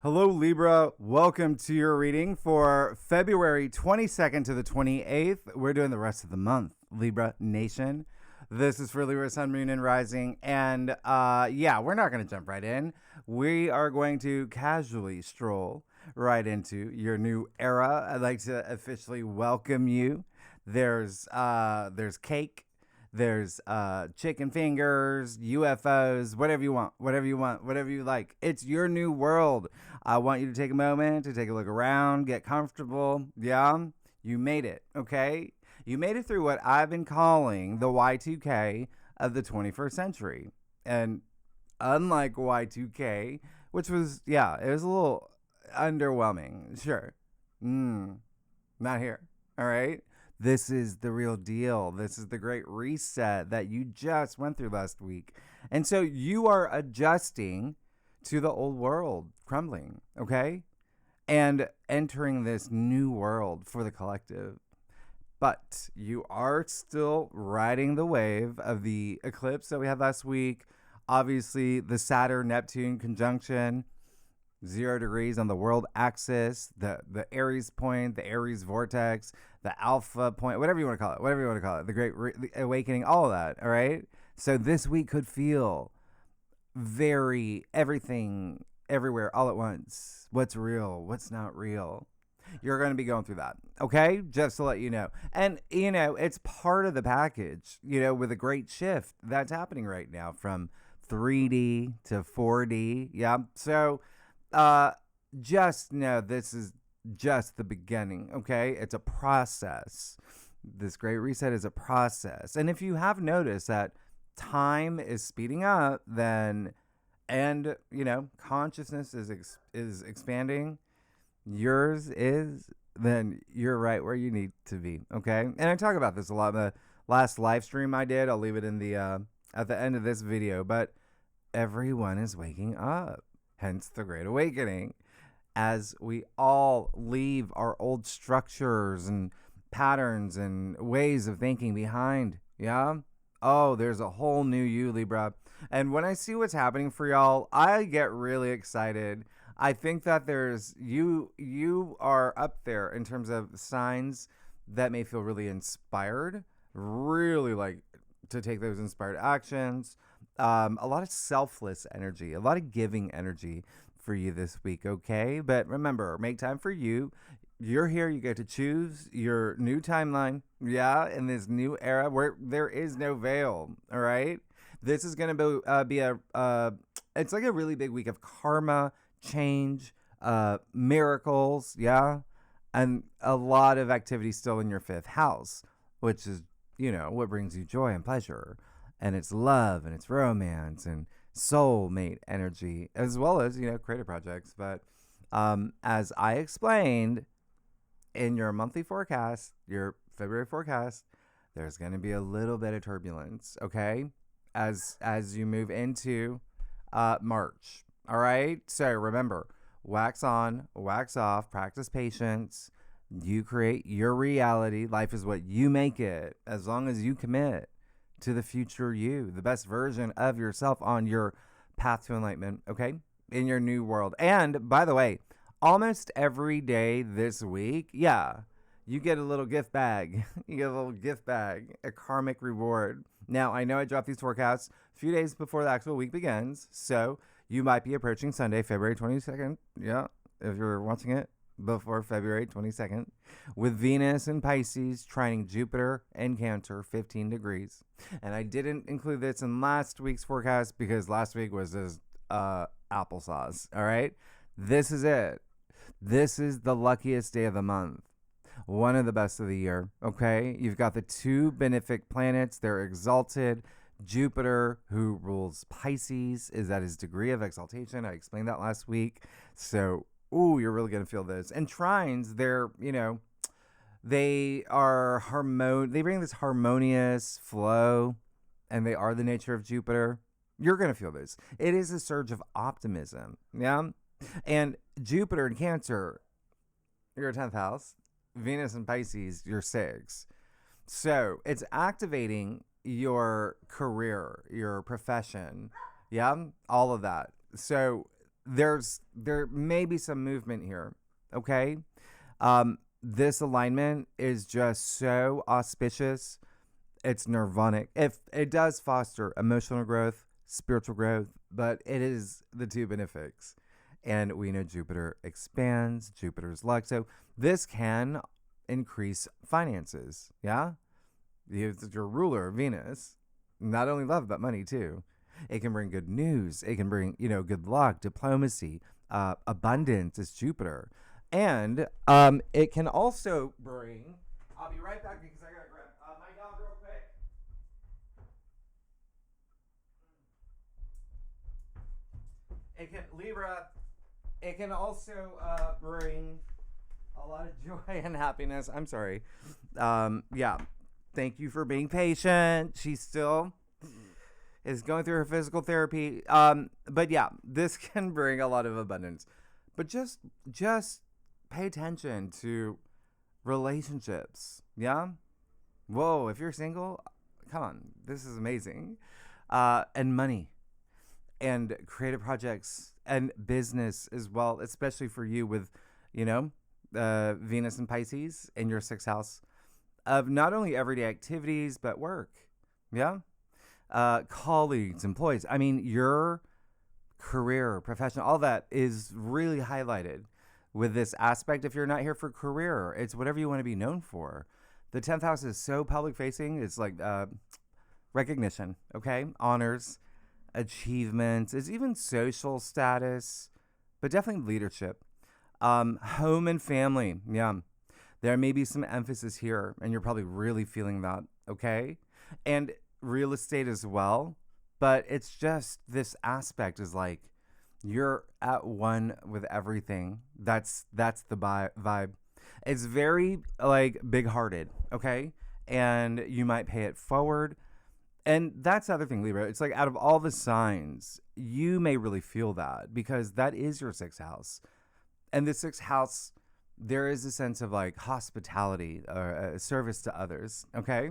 Hello, Libra. Welcome to your reading for February 22nd to the 28th. We're doing the rest of the month, Libra Nation. This is for Libra, Sun, Moon, and Rising. And we're not going to jump right in. We are going to casually stroll right into your new era. I'd like to officially welcome you. There's cake. There's chicken fingers, UFOs, whatever you want, whatever you like. It's your new world. I want you to take a moment to take a look around, get comfortable. Yeah, you made it, okay? You made it through what I've been calling the Y2K of the 21st century. And unlike Y2K, which was, it was a little underwhelming, sure. Not here, all right? This is the real deal. This is the great reset that you just went through last week. And so you are adjusting to the old world crumbling, okay? And entering this new world for the collective. But you are still riding the wave of the eclipse that we had last week. Obviously, the Saturn-Neptune conjunction. 0 degrees on the world axis, the Aries point, the Aries vortex, the alpha point, whatever you want to call it, the great awakening, all of that, all right? So this week could feel very everything, everywhere, all at once. What's real, what's not real. You're going to be going through that, okay? Just to let you know. And, it's part of the package, with a great shift that's happening right now from 3D to 4D, yeah? So just know this is just the beginning, okay? It's a process. This great reset is a process. And if you have noticed that time is speeding up, then, and, consciousness is expanding, yours is, then you're right where you need to be, okay? And I talk about this a lot in the last live stream I did. I'll leave it in the, at the end of this video, but everyone is waking up. Hence the Great Awakening, as we all leave our old structures and patterns and ways of thinking behind. Yeah? Oh, there's a whole new you, Libra. And when I see what's happening for y'all, I get really excited. I think that you are up there in terms of signs that may feel really inspired, really like to take those inspired actions. A lot of selfless energy, a lot of giving energy for you this week, okay? But remember, make time for you. You're here. You get to choose your new timeline, in this new era where there is no veil, all right? This is going to be it's like a really big week of karma, change, miracles, and a lot of activity still in your 5th house, which is, what brings you joy and pleasure. And it's love and it's romance and soulmate energy, as well as, creative projects. But as I explained in your monthly forecast, your February forecast, there's going to be a little bit of turbulence, okay? As you move into March, all right? So remember, wax on, wax off, practice patience. You create your reality. Life is what you make it, as long as you commit to the future you, the best version of yourself on your path to enlightenment, okay? In your new world. And by the way, almost every day this week, you get a little gift bag. You get a little gift bag, a karmic reward. Now, I know I dropped these forecasts a few days before the actual week begins, so you might be approaching Sunday, February 22nd. Yeah, if you're watching it before February 22nd, with Venus and Pisces trining Jupiter and Cancer, 15 degrees. And I didn't include this in last week's forecast because last week was just applesauce, all right? This is it. This is the luckiest day of the month. One of the best of the year, okay? You've got the 2 benefic planets. They're exalted. Jupiter, who rules Pisces, is at his degree of exaltation. I explained that last week. So, you're really going to feel this. And trines, they're, they bring this harmonious flow, and they are the nature of Jupiter. You're going to feel this. It is a surge of optimism, And Jupiter in Cancer, your 10th house. Venus in Pisces, your 6th. So it's activating your career, your profession, all of that. So there may be some movement here. Okay. This alignment is just so auspicious. It's nirvanic. If it does foster emotional growth, spiritual growth, but it is the two benefics. And we know Jupiter expands, Jupiter's luck. So this can increase finances. Yeah. Your ruler, Venus, not only love, but money too. It can bring good news. It can bring, good luck, diplomacy, abundance is Jupiter. And it can also bring, I'll be right back because I got to grab my dog real quick. Libra, it can also bring a lot of joy and happiness. I'm sorry. Yeah. Thank you for being patient. She still is going through her physical therapy. But yeah, this can bring a lot of abundance. But just pay attention to relationships. Yeah? Whoa, if you're single, come on. This is amazing. And money and creative projects and business as well, especially for you with, Venus and Pisces in your 6th house of not only everyday activities, but work. Yeah. Colleagues, employees. I mean, your career, profession, all that is really highlighted with this aspect. If you're not here for career, it's whatever you want to be known for. The 10th house is so public facing. It's like recognition, okay? Honors, achievements, it's even social status, but definitely leadership. Home and family. Yeah. There may be some emphasis here, and you're probably really feeling that, okay? And real estate as well, but it's just this aspect is like you're at one with everything. That's the vibe. It's very like big-hearted, okay? And you might pay it forward. And that's the other thing, Libra. It's like out of all the signs, you may really feel that because that is your 6th house. And the 6th house, there is a sense of like hospitality or service to others, okay?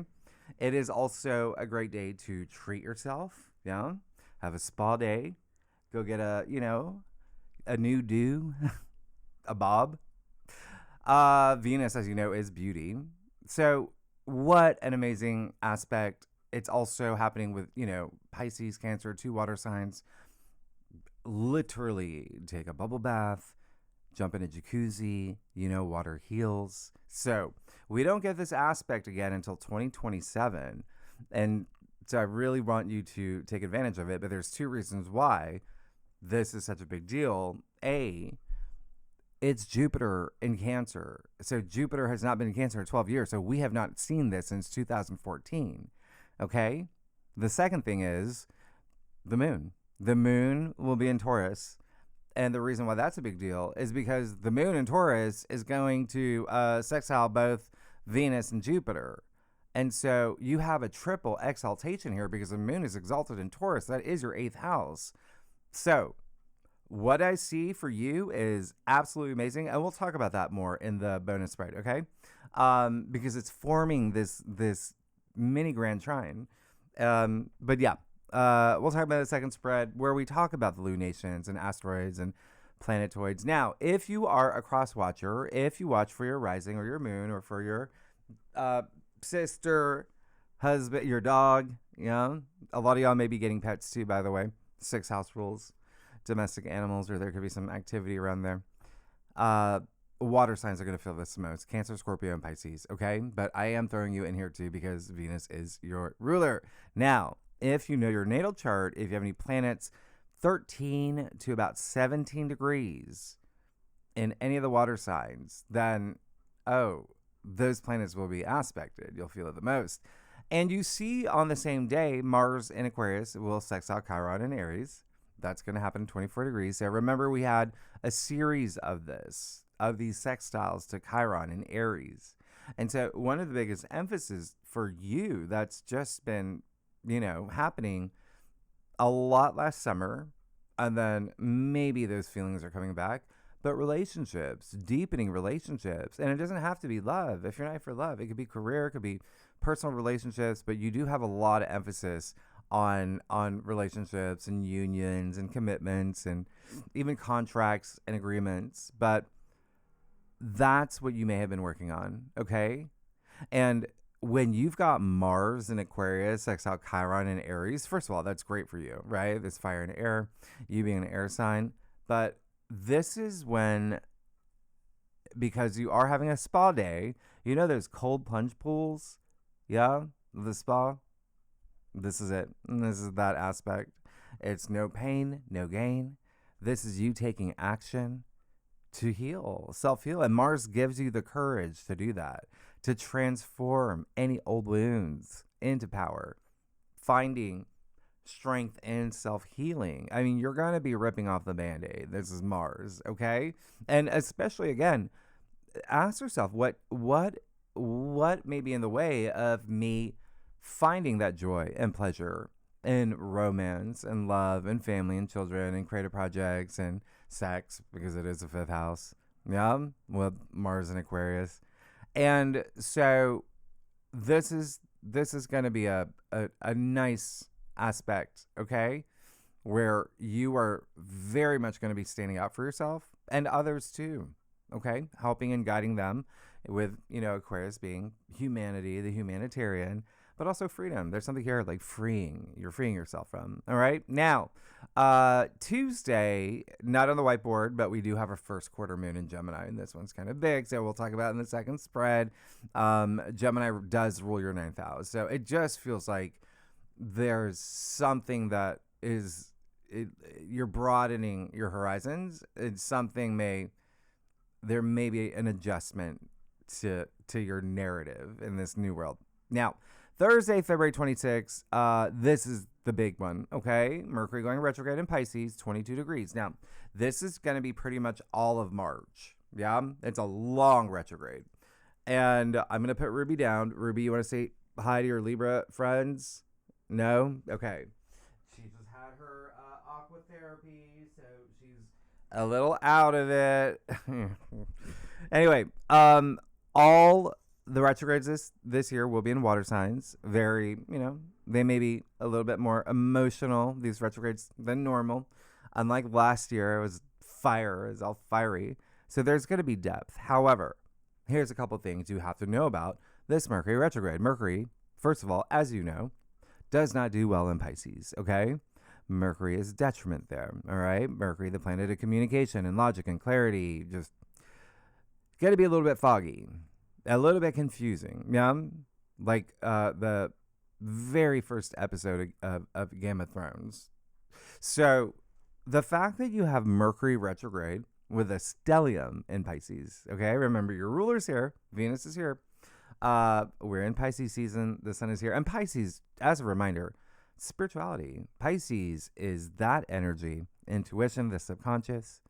It is also a great day to treat yourself, yeah? Have a spa day. Go get a new do, a bob. Venus, as you know, is beauty. So what an amazing aspect. It's also happening with, Pisces, Cancer, 2 water signs. Literally take a bubble bath, jump in a jacuzzi, water heals. So we don't get this aspect again until 2027. And so I really want you to take advantage of it. But there's 2 reasons why this is such a big deal. A, it's Jupiter in Cancer. So Jupiter has not been in Cancer in 12 years. So we have not seen this since 2014. Okay? The second thing is the moon. The moon will be in Taurus. And the reason why that's a big deal is because the moon in Taurus is going to sextile both Venus and Jupiter. And so you have a triple exaltation here because the moon is exalted in Taurus. That is your 8th house. So what I see for you is absolutely amazing. And we'll talk about that more in the bonus spread, okay? Because it's forming this mini grand trine. But yeah. We'll talk about the second spread where we talk about the lunations and asteroids and planetoids. Now, if you are a cross watcher, if you watch for your rising or your moon or for your sister, husband, your dog, a lot of y'all may be getting pets too, by the way. 6 house rules, domestic animals, or there could be some activity around there. Water signs are going to feel this most. Cancer, Scorpio, and Pisces, okay? But I am throwing you in here too because Venus is your ruler. Now, if you know your natal chart, if you have any planets 13 to about 17 degrees in any of the water signs, then, those planets will be aspected. You'll feel it the most. And you see on the same day, Mars in Aquarius will sextile Chiron in Aries. That's going to happen in 24 degrees. So remember, we had a series of these sextiles to Chiron in Aries. And so one of the biggest emphasis for you that's just been happening a lot last summer, and then maybe those feelings are coming back, but relationships, deepening relationships. And it doesn't have to be love. If you're not for love, it could be career, it could be personal relationships, but you do have a lot of emphasis on relationships and unions and commitments and even contracts and agreements. But that's what you may have been working on, okay? And when you've got Mars in Aquarius, sextile Chiron in Aries, first of all, that's great for you, right? This fire and air, you being an air sign. But this is when, because you are having a spa day, you know those cold plunge pools? Yeah, the spa. This is it. And this is that aspect. It's no pain, no gain. This is you taking action to heal, self-heal. And Mars gives you the courage to do that, to transform any old wounds into power, finding strength in self-healing. I mean, you're going to be ripping off the Band-Aid. This is Mars, okay? And especially, again, ask yourself, what may be in the way of me finding that joy and pleasure in romance and love and family and children and creative projects and sex, because it is the fifth house, yeah, with Mars and Aquarius. And so this is going to be a nice aspect, okay, where you are very much going to be standing up for yourself and others too, okay, helping and guiding them with, Aquarius being humanity, the humanitarian, but also freedom. There's something here like you're freeing yourself from. All right. Now, Tuesday, not on the whiteboard, but we do have our first quarter moon in Gemini, and this one's kind of big, so we'll talk about it in the second spread. Gemini does rule your ninth house, so it just feels like there's something that you're broadening your horizons. There may be an adjustment to your narrative in this new world. Now, Thursday, February 26th, this is the big one, okay? Mercury going retrograde in Pisces, 22 degrees. Now, this is going to be pretty much all of March, yeah? It's a long retrograde. And I'm going to put Ruby down. Ruby, you want to say hi to your Libra friends? No? Okay. She just had her aqua therapy, so she's a little out of it. Anyway, all the retrogrades this year will be in water signs. Very, they may be a little bit more emotional, these retrogrades, than normal. Unlike last year, it was all fiery. So there's going to be depth. However, here's a couple things you have to know about this Mercury retrograde. Mercury, first of all, as you know, does not do well in Pisces, okay? Mercury is detriment there, all right? Mercury, the planet of communication and logic and clarity, just going to be a little bit foggy. A little bit confusing, yeah? Like the very first episode of Game of Thrones. So the fact that you have Mercury retrograde with a stellium in Pisces, okay? Remember, your ruler's here. Venus is here. We're in Pisces season. The sun is here. And Pisces, as a reminder, spirituality. Pisces is that energy, intuition, the subconscious.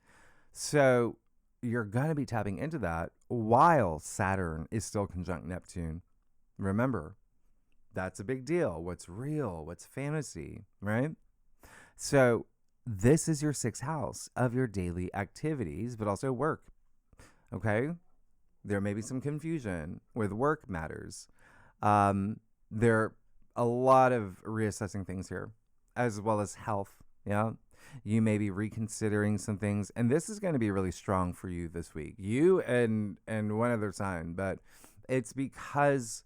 So you're going to be tapping into that while Saturn is still conjunct Neptune. Remember, that's a big deal. What's real? What's fantasy, right? So this is your sixth house of your daily activities, but also work, okay? There may be some confusion with work matters. There are a lot of reassessing things here, as well as health, yeah? You may be reconsidering some things, and this is going to be really strong for you this week. You and one other sign, but it's because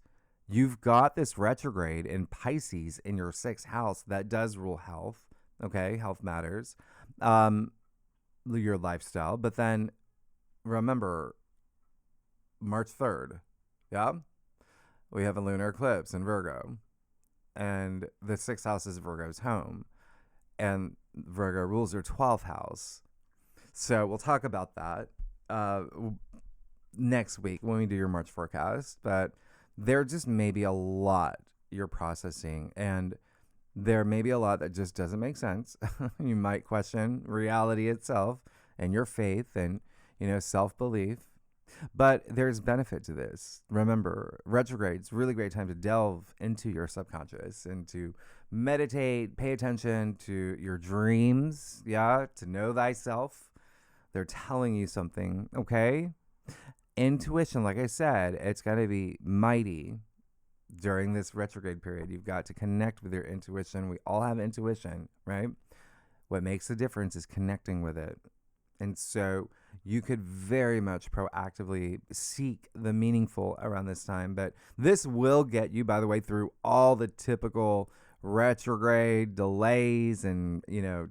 you've got this retrograde in Pisces in your sixth house that does rule health. Okay, health matters, your lifestyle. But then remember, March 3rd, yeah, we have a lunar eclipse in Virgo, and the sixth house is Virgo's home, and Virgo rules your 12th house. So we'll talk about that next week when we do your March forecast. But there just may be a lot you're processing, and there may be a lot that just doesn't make sense. You might question reality itself and your faith and, self-belief. But there's benefit to this. Remember, retrograde's really great time to delve into your subconscious and to meditate, pay attention to your dreams, yeah, to know thyself. They're telling you something, okay? Intuition, like I said, it's got to be mighty, during this retrograde period. You've got to connect with your intuition. We all have intuition, right? What makes the difference is connecting with it. And so you could very much proactively seek the meaningful around this time. But this will get you, by the way, through all the typical retrograde delays and,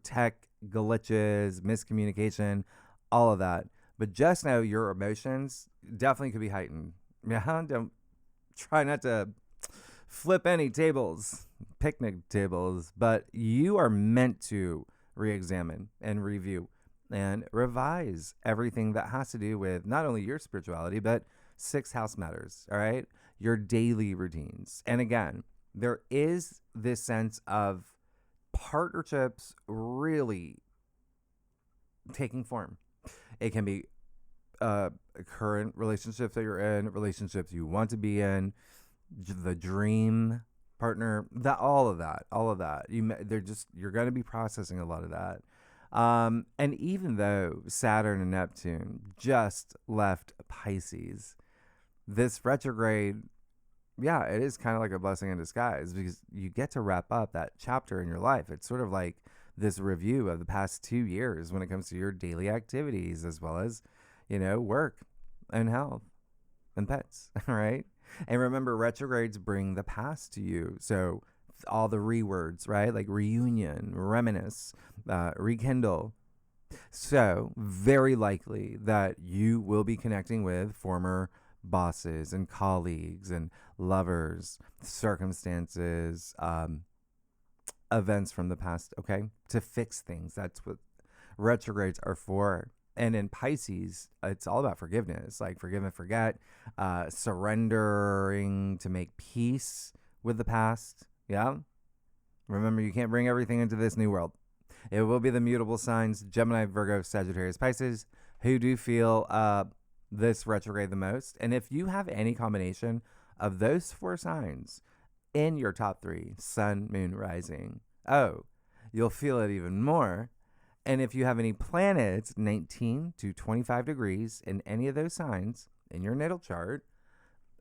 tech glitches, miscommunication, all of that. But just know your emotions definitely could be heightened. Yeah, don't try not to flip any tables, picnic tables, but you are meant to re-examine and review and revise everything that has to do with not only your spirituality, but sixth house matters, all right? Your daily routines. And again, there is this sense of partnerships really taking form. It can be current relationships that you're in, relationships you want to be in, the dream partner, all of that. You're going to be processing a lot of that. And even though Saturn and Neptune just left Pisces, this retrograde, yeah, it is kind of like a blessing in disguise because you get to wrap up that chapter in your life. It's sort of like this review of the past 2 years when it comes to your daily activities, as well as, work and health and pets, all right? And remember, retrogrades bring the past to you. So all the words, right? Like reunion, reminisce, rekindle. So very likely that you will be connecting with former bosses and colleagues and lovers, circumstances, events from the past, okay? To fix things. That's what retrogrades are for. And in Pisces, it's all about forgiveness, like forgive and forget, surrendering to make peace with the past. Yeah. Remember, you can't bring everything into this new world. It will be the mutable signs, Gemini, Virgo, Sagittarius, Pisces, who do feel this retrograde the most. And if you have any combination of those 4 signs in your top 3, sun, moon, rising, you'll feel it even more. And if you have any planets 19 to 25 degrees in any of those signs in your natal chart,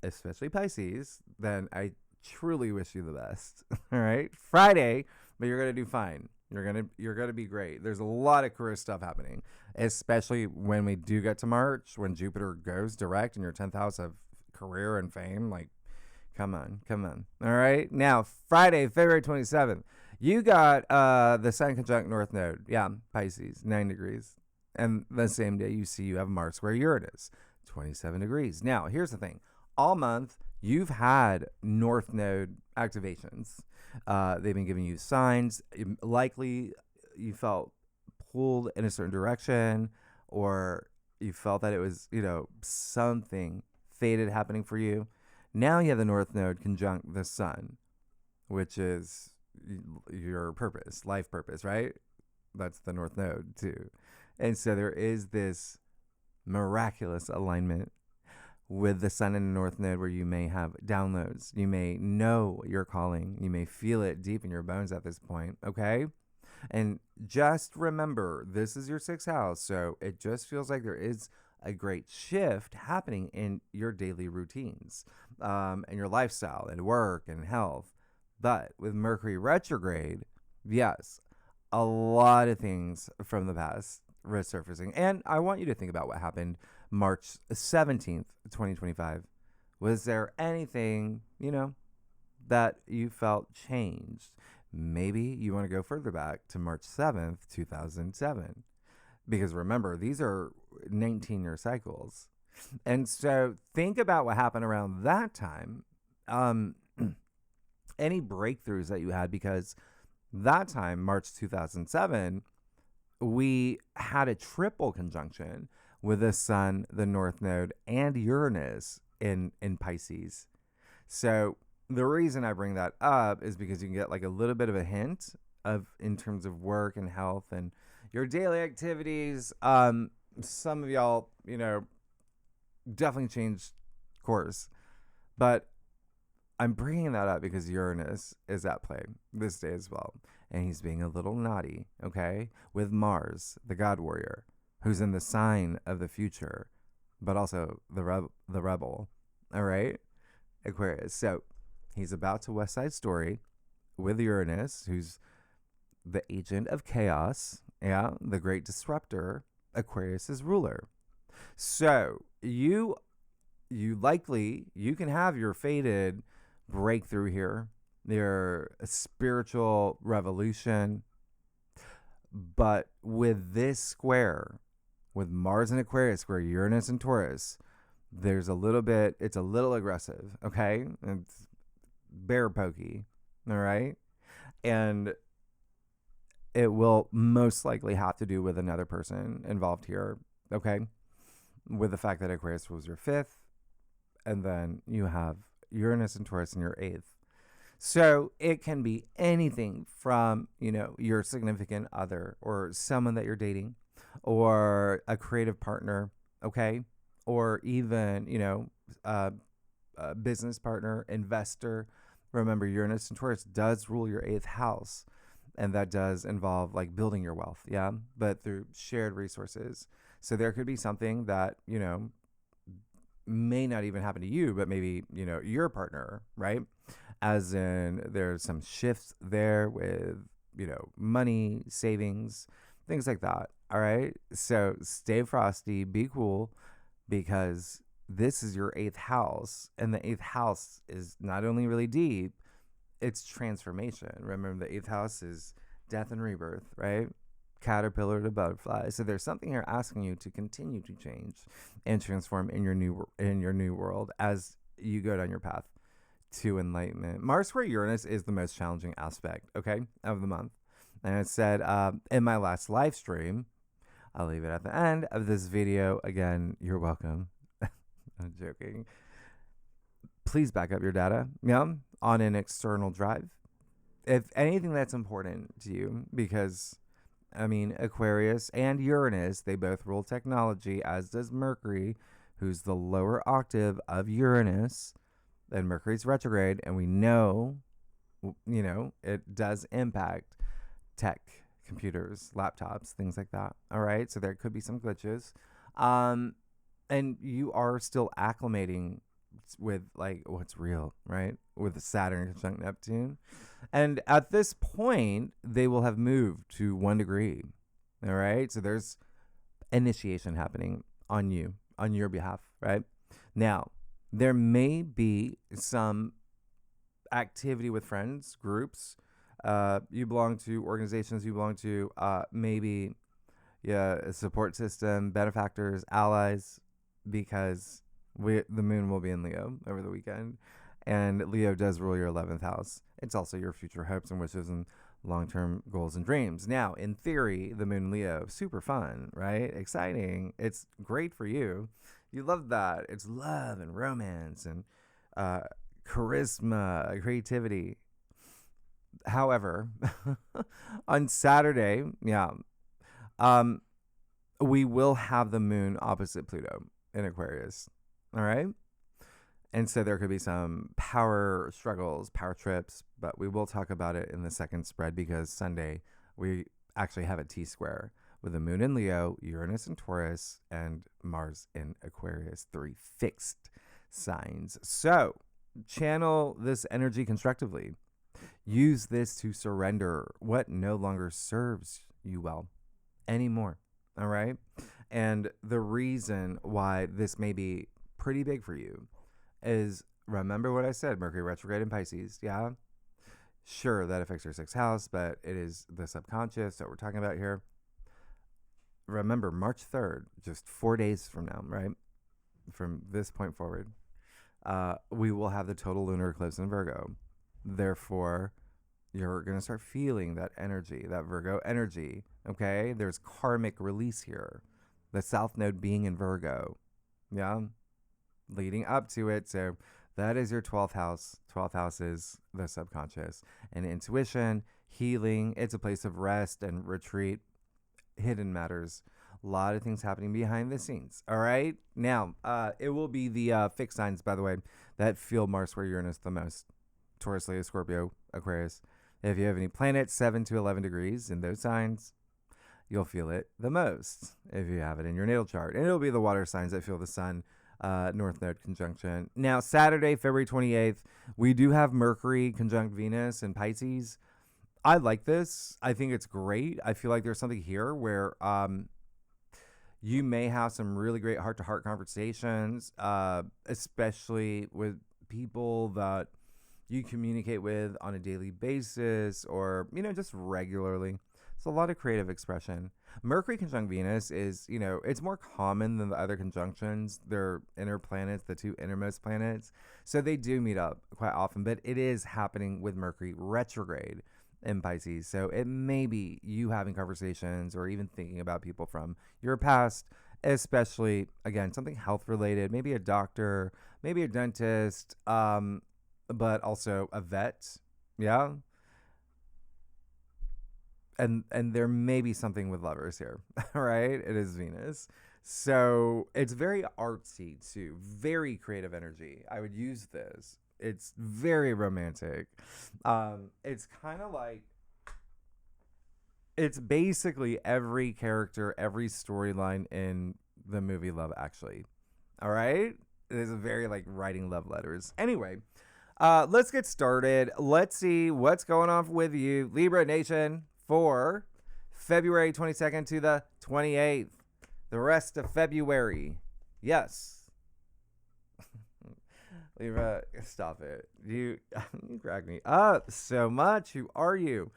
especially Pisces, then I truly wish you the best. All right. Friday, but you're going to do fine. You're going to be great. There's a lot of career stuff happening, especially when we do get to March, when Jupiter goes direct in your 10th house of career and fame. Like, come on. All right. Now, Friday, February 27th. You got the Sun conjunct North Node. Yeah, Pisces, 9 degrees. And the same day you have Mars square Uranus, 27 degrees. Now, here's the thing. All month, you've had North Node activations. They've been giving you signs. Likely, you felt pulled in a certain direction, or you felt that it was, something fated happening for you. Now you have the North Node conjunct the Sun, which is your purpose, life purpose, right? That's the North Node too. And so there is this miraculous alignment with the Sun and the North Node where you may have downloads. You may know your calling. You may feel it deep in your bones at this point, okay? And just remember, this is your 6th house, so it just feels like there is a great shift happening in your daily routines, and your lifestyle and work and health. But with Mercury retrograde, yes, a lot of things from the past resurfacing. And I want you to think about what happened March 17th, 2025. Was there anything, that you felt changed? Maybe you want to go further back to March 7th, 2007. Because remember, these are 19-year cycles. And so think about what happened around that time. Any breakthroughs that you had, because that time, March 2007, we had a triple conjunction with the Sun, the North Node, and Uranus in Pisces. So the reason I bring that up is because you can get like a little bit of a hint of in terms of work and health and your daily activities. Some of y'all, definitely changed course, but I'm bringing that up because Uranus is at play this day as well. And he's being a little naughty, okay? With Mars, the God Warrior, who's in the sign of the future, but also the rebel, all right? Aquarius. So He's about to West Side Story with Uranus, who's the agent of chaos. Yeah, the great disruptor, Aquarius's ruler. So you can have your fated breakthrough here, your spiritual revolution. But with this square, with Mars and Aquarius, square Uranus and Taurus, it's a little aggressive, okay? It's bear pokey, all right? And it will most likely have to do with another person involved here, okay? With the fact that Aquarius was your 5th, and then you have Uranus and Taurus in your 8th. So it can be anything from, your significant other or someone that you're dating or a creative partner, okay? Or even, a business partner, investor. Remember, Uranus and Taurus does rule your 8th house, and that does involve like building your wealth, yeah? But through shared resources. So there could be something that, may not even happen to you, but maybe, your partner, right? As in there's some shifts there with, money, savings, things like that. All right. So stay frosty, be cool, because this is your 8th house. And the 8th house is not only really deep, it's transformation. Remember, the 8th house is death and rebirth, right? Caterpillar to butterfly. So there's something here asking you to continue to change and transform in your new world as you go down your path to enlightenment. Mars square Uranus is the most challenging aspect, okay, of the month. And it said in my last live stream, I'll leave it at the end of this video. Again, you're welcome. I'm joking. Please back up your data, on an external drive. If anything that's important to you, because Aquarius and Uranus, they both rule technology, as does Mercury, who's the lower octave of Uranus. And Mercury's retrograde, and we know, it does impact tech, computers, laptops, things like that. All right, so there could be some glitches, and you are still acclimating with like what's real, right? With Saturn conjunct Neptune, and at this point, they will have moved to 1 degree. All right, so there's initiation happening on your behalf, right? Now, there may be some activity with friends, groups. You belong to organizations. You belong to maybe a support system, benefactors, allies, because the moon will be in Leo over the weekend. And Leo does rule your 11th house. It's also your future hopes and wishes and long-term goals and dreams. Now, in theory, the moon Leo, super fun, right? Exciting. It's great for you. You love that. It's love and romance and charisma, creativity. However, on Saturday, we will have the moon opposite Pluto in Aquarius. All right. And so there could be some power struggles, power trips, but we will talk about it in the second spread, because Sunday we actually have a T-square with the moon in Leo, Uranus in Taurus, and Mars in Aquarius, 3 fixed signs. So channel this energy constructively. Use this to surrender what no longer serves you well anymore. All right. And the reason why this may be pretty big for you is, remember what I said, Mercury retrograde in Pisces. Yeah. Sure, that affects your 6th house, but it is the subconscious that we're talking about here. Remember, March 3rd, just 4 days from now, right? From this point forward, we will have the total lunar eclipse in Virgo. Therefore, you're going to start feeling that energy, that Virgo energy, okay? There's karmic release here. The South Node being in Virgo, yeah? Leading up to it. So that is your 12th house. 12th house is the subconscious and intuition, healing. It's a place of rest and retreat, hidden matters. A lot of things happening behind the scenes. All right. Now, it will be the fixed signs, by the way, that feel Mars square Uranus the most. Taurus, Leo, Scorpio, Aquarius. If you have any planets 7 to 11 degrees in those signs, you'll feel it the most if you have it in your natal chart. And it'll be the water signs that feel the sun North Node conjunction. Now, Saturday, February 28th, we do have Mercury conjunct Venus in Pisces. I like this. I think it's great. I feel like there's something here where you may have some really great heart-to-heart conversations, especially with people that you communicate with on a daily basis or, just regularly. It's a lot of creative expression. Mercury conjunct Venus is, it's more common than the other conjunctions. They're inner planets, the two innermost planets. So they do meet up quite often, but it is happening with Mercury retrograde in Pisces. So it may be you having conversations or even thinking about people from your past, especially, again, something health related, maybe a doctor, maybe a dentist, but also a vet. Yeah. And there may be something with lovers here, right? It is Venus. So it's very artsy too, very creative energy. I would use this. It's very romantic. It's kind of like, it's basically every character, every storyline in the movie Love Actually. All right? It is very like writing love letters. Anyway, let's get started. Let's see what's going on with you, Libra Nation, for February 22nd to the 28th. The rest of February. Yes. Libra, stop it. You crack me up so much. Who are you?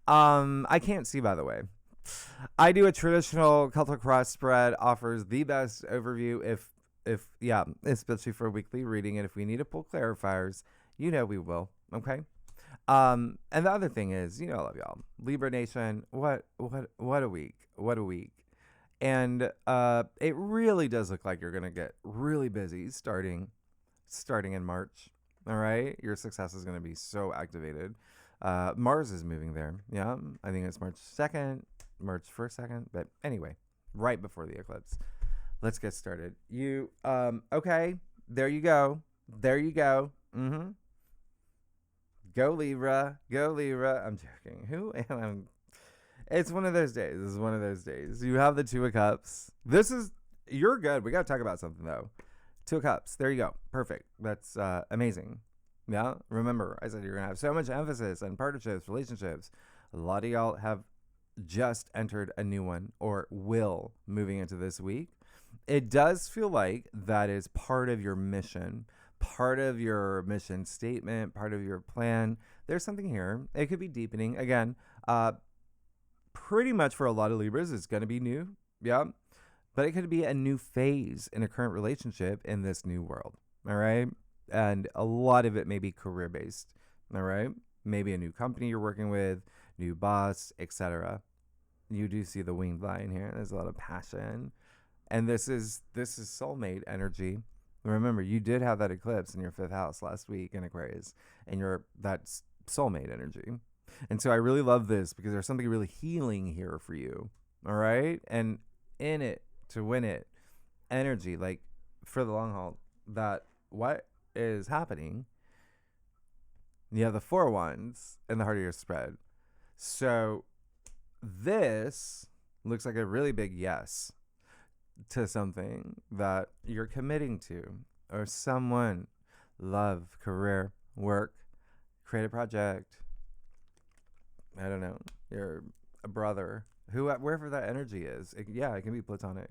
I can't see, by the way. I do a traditional Celtic cross spread, offers the best overview especially for a weekly reading. And if we need to pull clarifiers, we will. Okay. And the other thing is, I love y'all. Libra Nation, what a week. What a week. And it really does look like you're going to get really busy starting in March. All right. Your success is going to be so activated. Mars is moving there. Yeah. I think it's March 2nd, March 1st, 2nd. But anyway, right before the eclipse. Let's get started. Okay. There you go. Mm-hmm. Go Libra. I'm joking. Who am I? It's one of those days. This is one of those days. You have the Two of Cups. You're good. We got to talk about something, though. Two of Cups. There you go. Perfect. That's amazing. Yeah. Remember, I said you're going to have so much emphasis on partnerships, relationships. A lot of y'all have just entered a new one or will moving into this week. It does feel like that is part of your mission. Part of your mission statement, part of your plan. There's something here. It could be deepening. Again, pretty much for a lot of Libras, it's going to be new. Yeah. But it could be a new phase in a current relationship in this new world. All right. And a lot of it may be career based. All right. Maybe a new company you're working with, new boss, etc. You do see the winged lion here. There's a lot of passion. And this is soulmate energy. Remember, you did have that eclipse in your 5th house last week in Aquarius, and that's soulmate energy. And so I really love this because there's something really healing here for you. All right. And in it to win it energy, like for the long haul, that what is happening. You have the 4 wands in the heart of your spread. So this looks like a really big yes to something that you're committing to, or someone, love, career, work, create a project. I don't know. You're a brother, wherever that energy is. It can be platonic,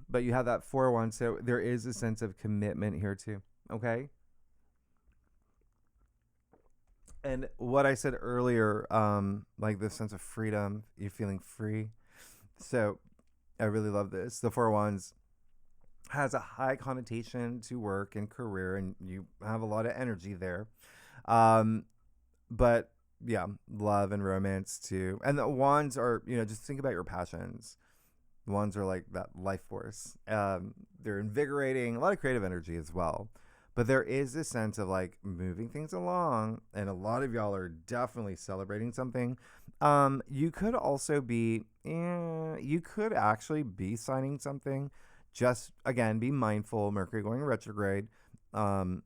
but you have that 4-1. So there is a sense of commitment here too. Okay. And what I said earlier, like the sense of freedom, you're feeling free. So I really love this. The 4 Wands has a high connotation to work and career, and you have a lot of energy there. But yeah, love and romance too. And the Wands are, just think about your passions. The Wands are like that life force. They're invigorating, a lot of creative energy as well. But there is this sense of like moving things along, and a lot of y'all are definitely celebrating something. You could also be, you could actually be signing something. Just, again, be mindful, Mercury going retrograde. And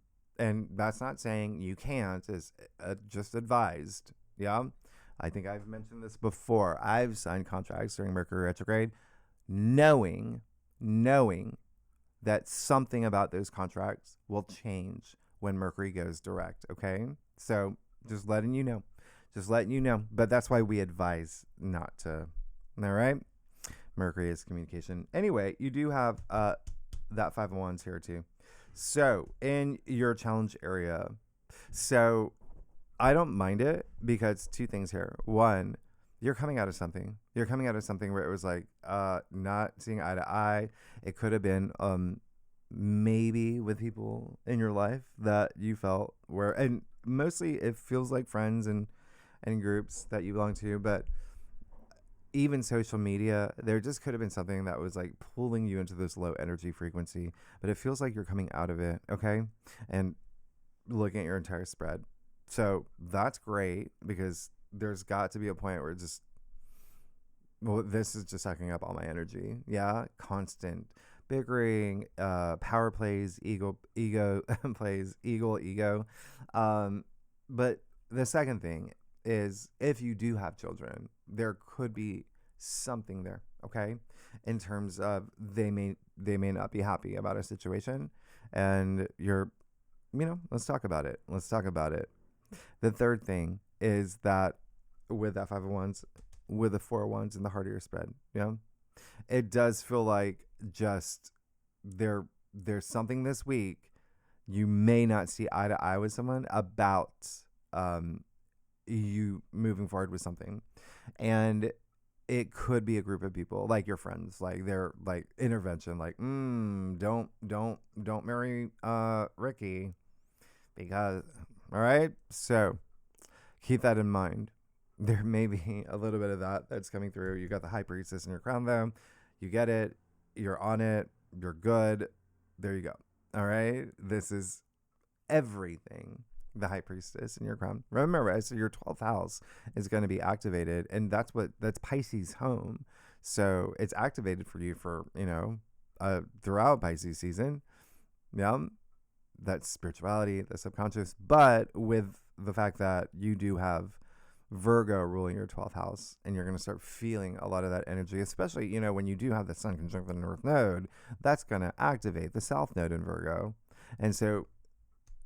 that's not saying you can't, is just advised. Yeah. I think I've mentioned this before. I've signed contracts during Mercury retrograde knowing that something about those contracts will change when Mercury goes direct. Okay. So just letting you know. Just letting you know. But that's why we advise not to. All right. Mercury is communication. Anyway, you do have that Five of Wands here too. So in your challenge area, so I don't mind it because two things here. One, you're coming out of something. You're coming out of something where it was like not seeing eye to eye. It could have been maybe with people in your life that you felt were, and mostly it feels like friends and groups that you belong to, but even social media, there just could have been something that was like pulling you into this low energy frequency, but it feels like you're coming out of it. Okay. And looking at your entire spread. So that's great because there's got to be a point where just, well, this is just sucking up all my energy. Yeah. Constant bickering, power plays, ego plays, ego. But the second thing is if you do have children, there could be something there, okay? In terms of they may not be happy about a situation and let's talk about it. Let's talk about it. The third thing is that with that Five of Wands, with the Four of Wands in the heart of your spread, it does feel like just there's something this week you may not see eye to eye with someone about you moving forward with something, and it could be a group of people like your friends, like they're like intervention, like don't marry Ricky because, all right, so keep that in mind. There may be a little bit of that that's coming through. You got the High Priestess in your crown though. You get it. You're on it. You're good. There you go. All right. This is everything. The High Priestess in your crown. Remember, so your 12th house is going to be activated, and that's Pisces home. So it's activated for you for, throughout Pisces season. Yeah. That's spirituality, the subconscious, but with the fact that you do have Virgo ruling your 12th house, and you're going to start feeling a lot of that energy, especially, when you do have the Sun conjunct the North Node, that's going to activate the South Node in Virgo. And so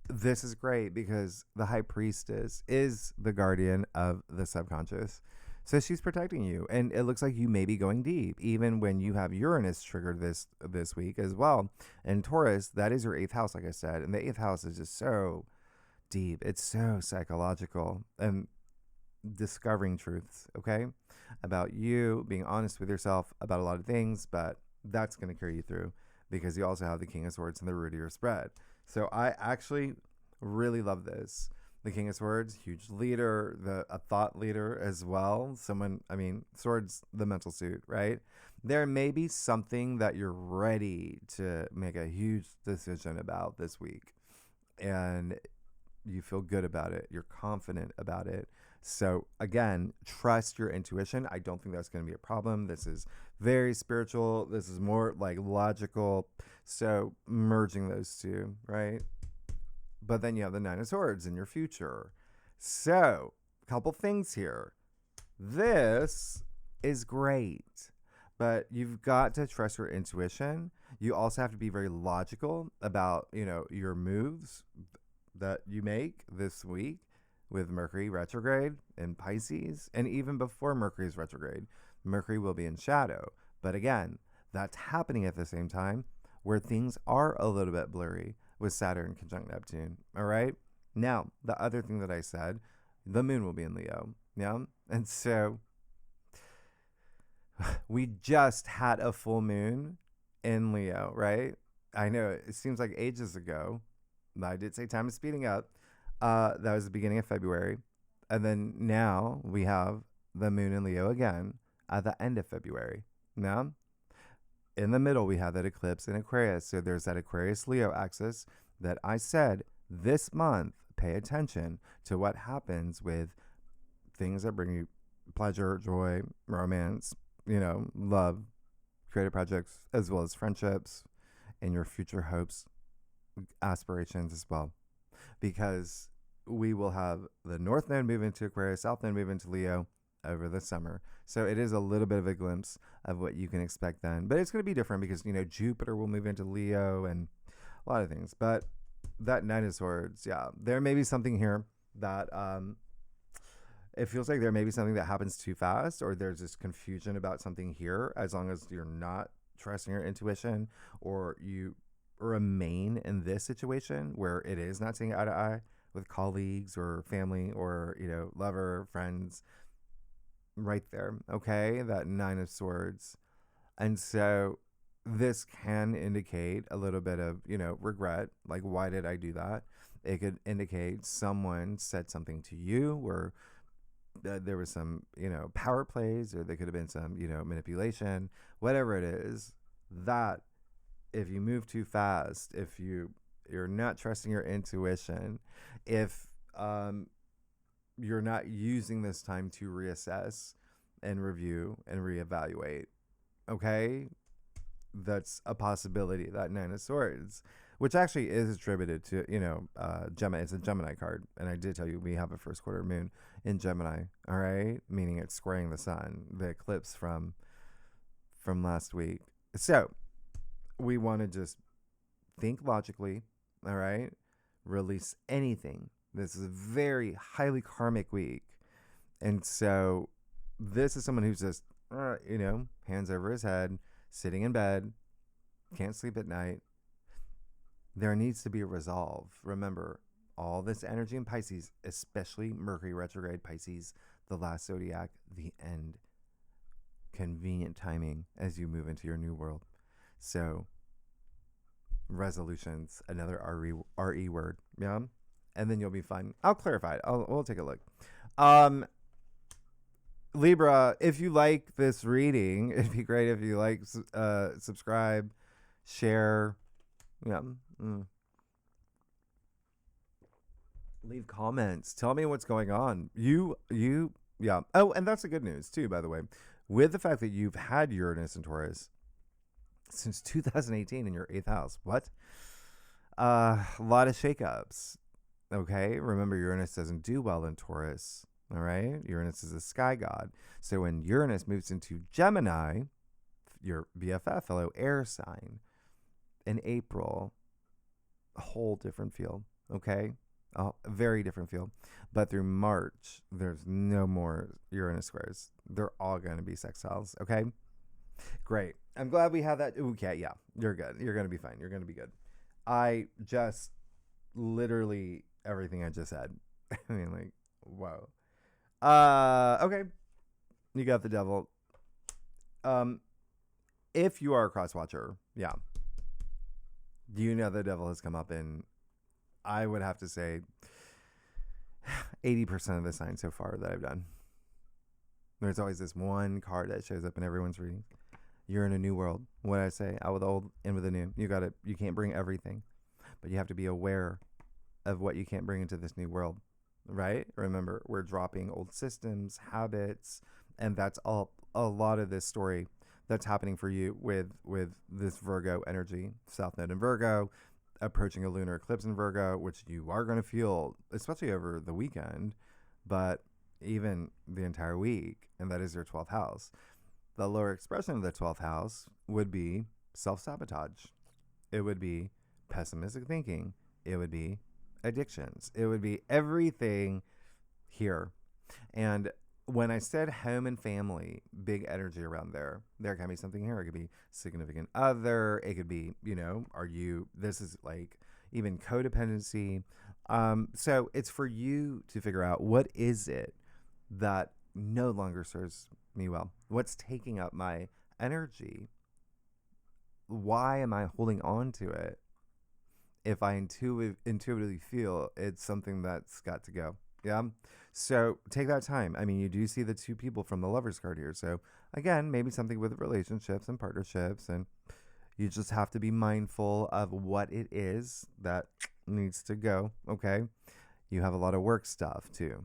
this is great because the High Priestess is the guardian of the subconscious. So she's protecting you, and it looks like you may be going deep, even when you have Uranus triggered this week as well. And Taurus, that is your 8th house, like I said, and the 8th house is just so deep. It's so psychological and discovering truths, okay, about you, being honest with yourself about a lot of things, but that's going to carry you through because you also have the King of Swords in the root of your spread. So I actually really love this. The King of Swords, huge leader, a thought leader as well. Swords, the mental suit, right? There may be something that you're ready to make a huge decision about this week, and you feel good about it. You're confident about it. So again, trust your intuition. I don't think that's going to be a problem. This is very spiritual. This is more like logical. So merging those two, right? But then you have the Nine of Swords in your future. So a couple things here. This is great, but you've got to trust your intuition. You also have to be very logical about, your moves that you make this week with Mercury retrograde in Pisces. And even before Mercury's retrograde, Mercury will be in shadow. But again, that's happening at the same time where things are a little bit blurry with Saturn conjunct Neptune. All right. Now, the other thing that I said, the moon will be in Leo. Yeah. And so we just had a full moon in Leo, right? I know it seems like ages ago. I did say time is speeding up. That was the beginning of February. And then now we have the moon in Leo again at the end of February. Now, in the middle, we have that eclipse in Aquarius. So there's that Aquarius-Leo axis that I said this month, pay attention to what happens with things that bring you pleasure, joy, romance, love, creative projects, as well as friendships and your future hopes, aspirations as well. Because we will have the North Node move into Aquarius, South Node move into Leo over the summer. So it is a little bit of a glimpse of what you can expect then. But it's going to be different because, Jupiter will move into Leo and a lot of things. But that Nine of Swords, yeah, there may be something here that it feels like there may be something that happens too fast, or there's this confusion about something here, as long as you're not trusting your intuition, or you remain in this situation where it is not seeing eye to eye with colleagues or family or, lover, friends, right there. Okay. That Nine of Swords. And so this can indicate a little bit of, regret. Like, why did I do that? It could indicate someone said something to you, or there was some, power plays, or there could have been some, manipulation, whatever it is. That if you move too fast, if you're not trusting your intuition, if you're not using this time to reassess and review and reevaluate, okay, that's a possibility. That Nine of Swords, which actually is attributed to, Gemini. It's a Gemini card. And I did tell you we have a first quarter moon in Gemini. All right. Meaning it's squaring the sun, the eclipse from last week. So we want to just think logically. All right. Release anything. This is a very highly karmic week. And so this is someone who's just, hands over his head, sitting in bed, can't sleep at night. There needs to be a resolve. Remember, all this energy in Pisces, especially Mercury retrograde Pisces, the last zodiac, the end. Convenient timing as you move into your new world. So, resolutions, another RE word. Yeah. And then you'll be fine. I'll clarify it. We'll take a look. Libra, if you like this reading, it'd be great if you subscribe, share, leave comments. Tell me what's going on. Yeah. Oh, and that's the good news too, by the way. With the fact that you've had Uranus and Taurus since 2018 in your 8th house. What? A lot of shakeups. Okay. Remember, Uranus doesn't do well in Taurus. All right. Uranus is a sky god. So when Uranus moves into Gemini, your BFF, fellow air sign, in April, a whole different feel. Okay. A very different feel. But through March, there's no more Uranus squares. They're all going to be sextiles. Okay. Great. I'm glad we have that. Okay. Yeah. You're good. You're going to be fine. You're going to be good. I just literally everything I just said. I mean, like, whoa. Okay. You got the devil. If you are a cross watcher, yeah. Do you know the devil has come up in, I would have to say, 80% of the signs so far that I've done. There's always this one card that shows up in everyone's reading. You're in a new world. What I say, out with the old, in with the new. You can't bring everything, but you have to be aware of what you can't bring into this new world. Right? Remember, we're dropping old systems, habits, and that's all a lot of this story that's happening for you with this Virgo energy, South Node in Virgo, approaching a lunar eclipse in Virgo, which you are going to feel, especially over the weekend, but even the entire week, and that is your 12th house. The lower expression of the 12th house would be self-sabotage. It would be pessimistic thinking. It would be addictions. It would be everything here. And when I said home and family, big energy around there can be something here. It could be significant other. It could be, this is like even codependency. So it's for you to figure out, what is it that no longer serves me well? What's taking up my energy? Why am I holding on to it? If I intuitively feel it's something that's got to go. Yeah. So take that time. I mean, you do see the two people from the Lovers card here. So again, maybe something with relationships and partnerships, and you just have to be mindful of what it is that needs to go. Okay. You have a lot of work stuff too.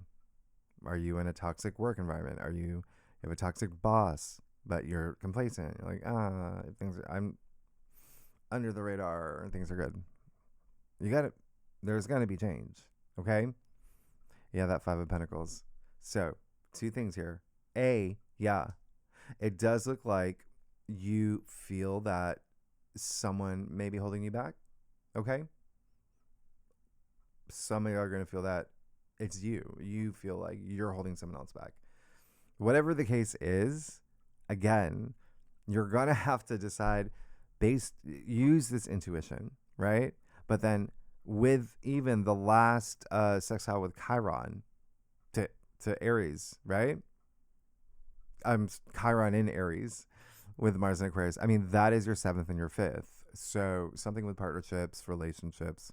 Are you in a toxic work environment? You have a toxic boss, but you're complacent? You're like, I'm under the radar and things are good. There's going to be change. Okay. Yeah. That 5 of Pentacles. So 2 things here. Yeah, it does look like you feel that someone may be holding you back. Okay. Some of you are going to feel that it's you. You feel like you're holding someone else back. Whatever the case is, again, you're going to have to decide use this intuition, right? But then with even the last sextile with Chiron to Aries, right? Chiron in Aries with Mars and Aquarius. I mean, that is your 7th and your 5th. So something with partnerships, relationships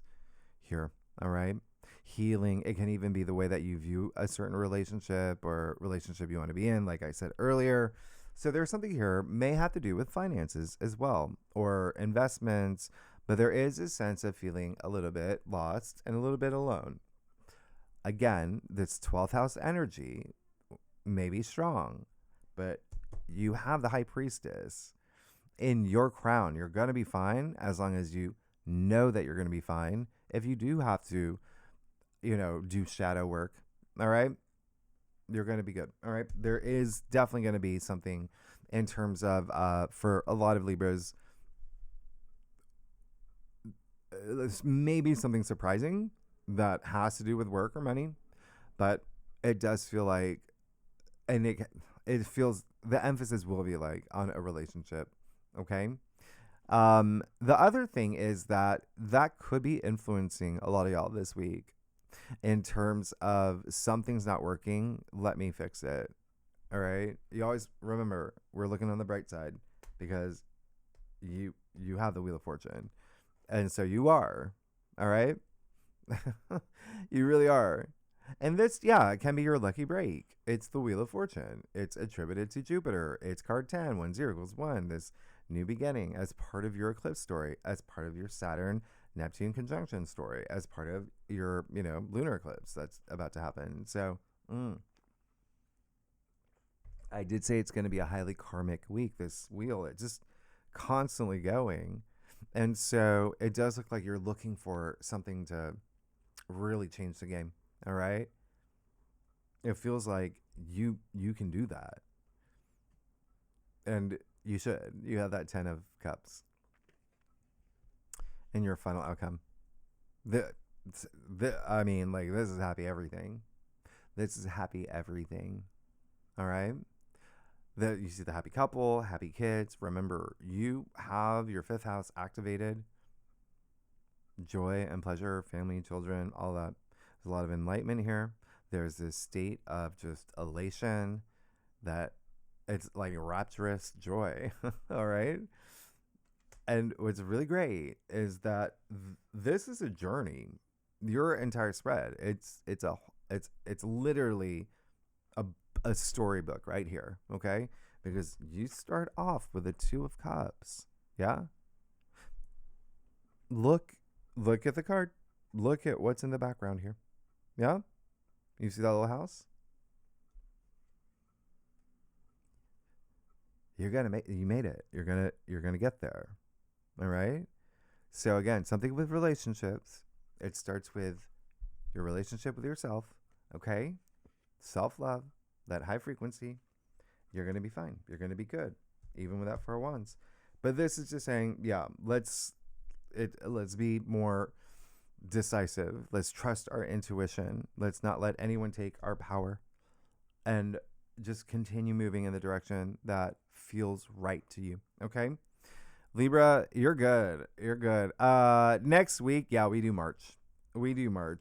here. All right. Healing. It can even be the way that you view a certain relationship or relationship you want to be in, like I said earlier. So there's something here may have to do with finances as well, or investments, but there is a sense of feeling a little bit lost and a little bit alone. Again, this 12th house energy may be strong, but you have the high priestess in your crown. You're going to be fine as long as you know that you're going to be fine. If you do have to, do shadow work, all right, you're going to be good. All right. There is definitely going to be something in terms of, for a lot of Libras, maybe something surprising that has to do with work or money, but it does feel like, and it feels, the emphasis will be like on a relationship. Okay. The other thing is that could be influencing a lot of y'all this week in terms of something's not working. Let me fix it. All right. You always remember, we're looking on the bright side because you have the Wheel of Fortune. And so you are. All right. You really are. And this, it can be your lucky break. It's the Wheel of Fortune. It's attributed to Jupiter. It's card 10, 1, 0 equals 1. This new beginning as part of your eclipse story, as part of your Saturn Neptune conjunction story, as part of your, lunar eclipse that's about to happen. So, I did say it's going to be a highly karmic week, this wheel. It's just constantly going. And so it does look like you're looking for something to really change the game. All right. It feels like you can do that. And you should. You have that 10 of Cups in your final outcome. I mean, like, this is happy everything. This is happy everything. All right. You see the happy couple, happy kids. Remember, you have your 5th house activated. Joy and pleasure, family, children, all that. There's a lot of enlightenment here. There's this state of just elation that it's like rapturous joy. All right. And what's really great is that this is a journey. Your entire spread. It's literally a storybook right here. Okay. Because you start off with the 2 of Cups. Yeah. Look at the card. Look at what's in the background here. Yeah. You see that little house? You made it. You're gonna get there. All right. So again, something with relationships. It starts with your relationship with yourself. Okay. Self-love, that high frequency. You're gonna be fine. You're gonna be good, even with that 4 of Wands. But this is just saying, let's be more decisive. Let's trust our intuition. Let's not let anyone take our power, and just continue moving in the direction that feels right to you. Okay. Libra, you're good. You're good. Next week, we do March.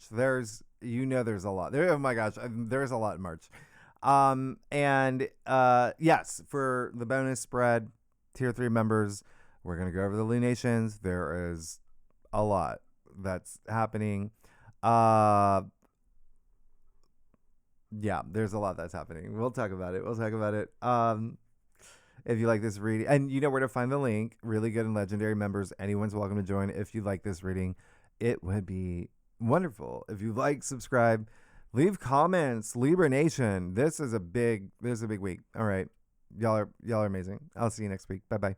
There's a lot there. Oh my gosh. There's a lot in March. Yes, for the bonus spread, tier 3 members, we're going to go over the lunations. There is a lot that's happening. There's a lot that's happening. We'll talk about it. If you like this reading, and you know where to find the link, really good and legendary members, anyone's welcome to join. If you like this reading, it would be wonderful if you like, subscribe, leave comments. Libra Nation, this is a big week. All right. Y'all are amazing. I'll see you next week. Bye-bye.